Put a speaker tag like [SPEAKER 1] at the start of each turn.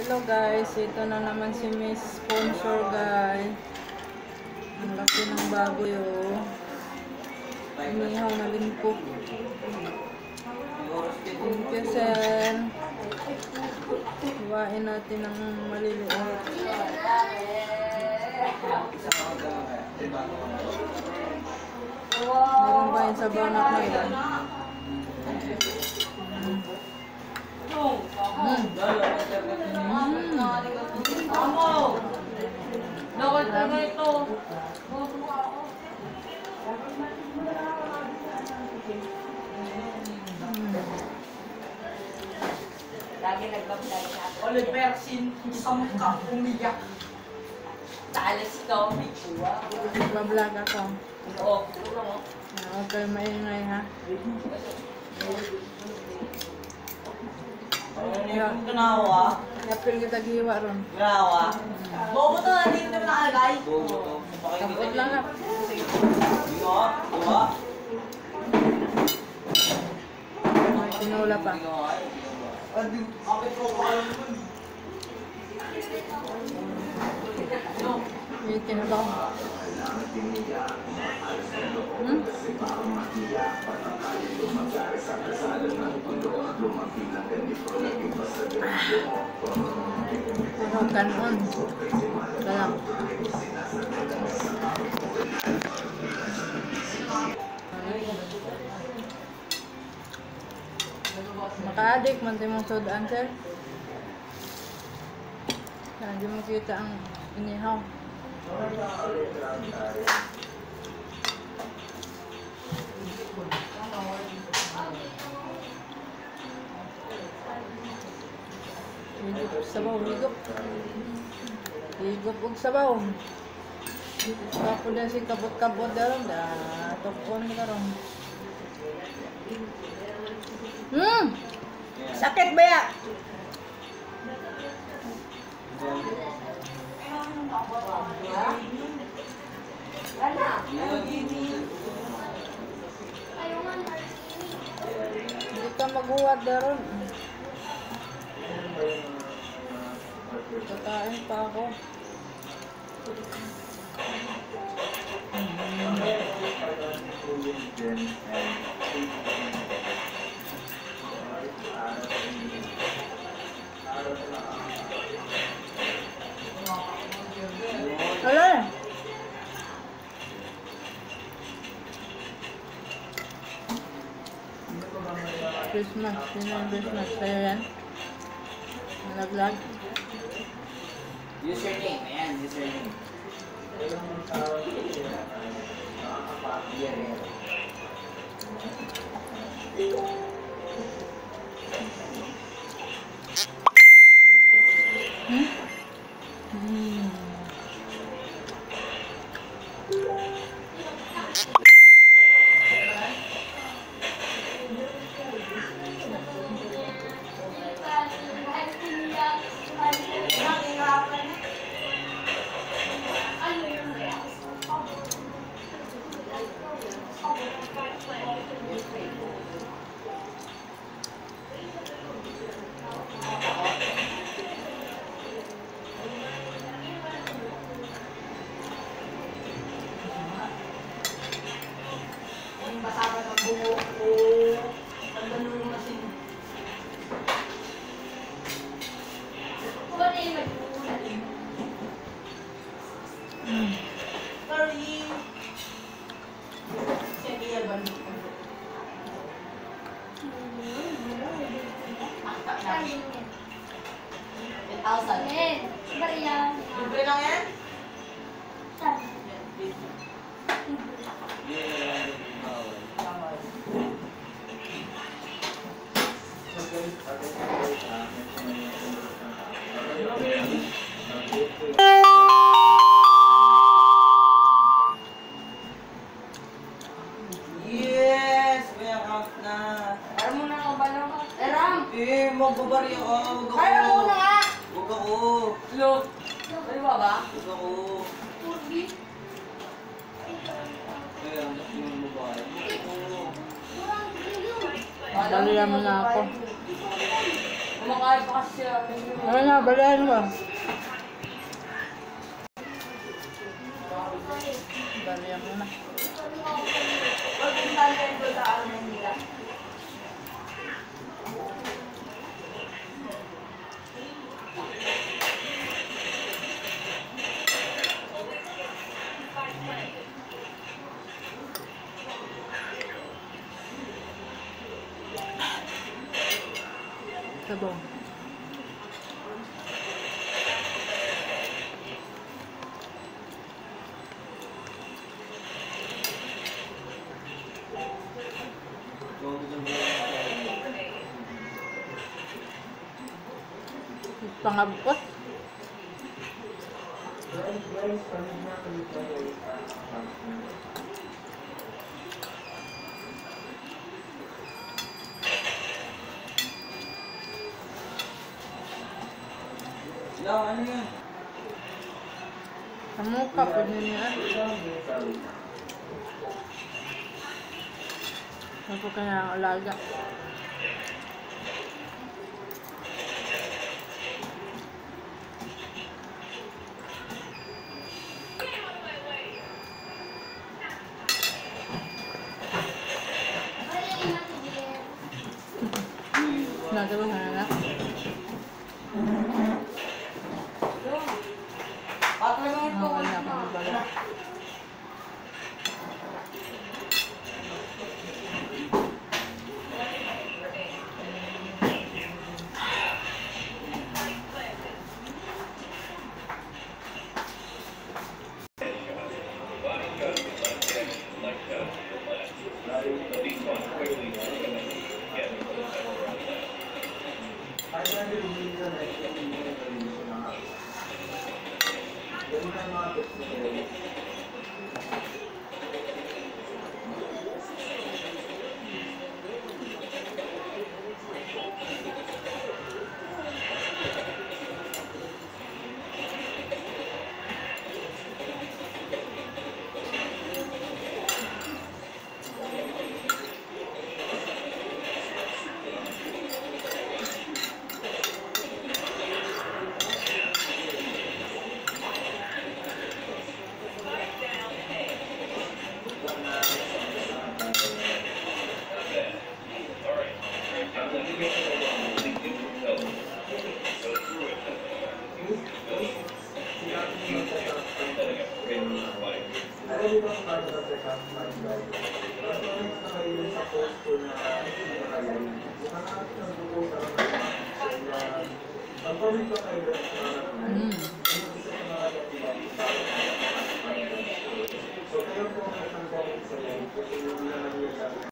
[SPEAKER 1] Hello guys, ito na naman si Miss Sponsor guys. Ang laki ng baboy oh. Inihaw na lingkok. Thank you sir. Iwain natin ng maliliit. Meron ba yung sabaw na kaya?
[SPEAKER 2] Dapat na ito. Lagi nagbablay siya.
[SPEAKER 3] Oliver, isang ka umiyak.
[SPEAKER 2] Talas ito, may kuwa.
[SPEAKER 1] Nagbablog ako.
[SPEAKER 2] Oo, tulong mo.
[SPEAKER 1] Huwag kayo maingay ha.
[SPEAKER 3] Ganawa.
[SPEAKER 1] Yapil kita giwa ron.
[SPEAKER 3] Ganawa. Bobo to, hindi ito nakalagay.
[SPEAKER 1] Kapot lang ha.
[SPEAKER 3] Diba? Diba?
[SPEAKER 1] May tinula pa.
[SPEAKER 3] Bakit ko pa alam naman?
[SPEAKER 1] May tinabaw. Puro kanon. Sarap. Maka-addict man tayo mong sodaan, sir. Hindi mo kita ang inihaw. Higop sabaw, higop. Higop og sabaw. Ako na si kabot-kabot daron da tokon karon. Sakit ba ya? Hindi ka maghuwad daron. Kakain pa ako. Wala. Christmas. Sino yung Christmas? Sa'yo yan? Nalaglag?
[SPEAKER 3] Username, ayan, username. Basara ng buho o tanda nung masin. Sorry. Sige, yaban. 10,000. Libre lang yan? Yes! May account na.
[SPEAKER 2] Para muna ako ba lang? Eram!
[SPEAKER 3] Magbabari ako. Huwag ako.
[SPEAKER 2] Para muna nga!
[SPEAKER 3] Huwag ako.
[SPEAKER 2] Look! Ano ba ba?
[SPEAKER 3] Huwag ako. Kaya, yung babae. Huwag ako.
[SPEAKER 1] Dalihan mo na ako.
[SPEAKER 2] Kumakain pa kasi sila.
[SPEAKER 1] Ano na, balahan ko. Balahan mo na.
[SPEAKER 2] Huwag yung tanay ko sa ano nila.
[SPEAKER 1] Sabong. Pangabot.
[SPEAKER 3] Ano yan?
[SPEAKER 1] Kamu ka po niya. Ako kaya ang alaga. Nagawa na na.
[SPEAKER 2] Patulungin ko
[SPEAKER 1] Wala akong nabala.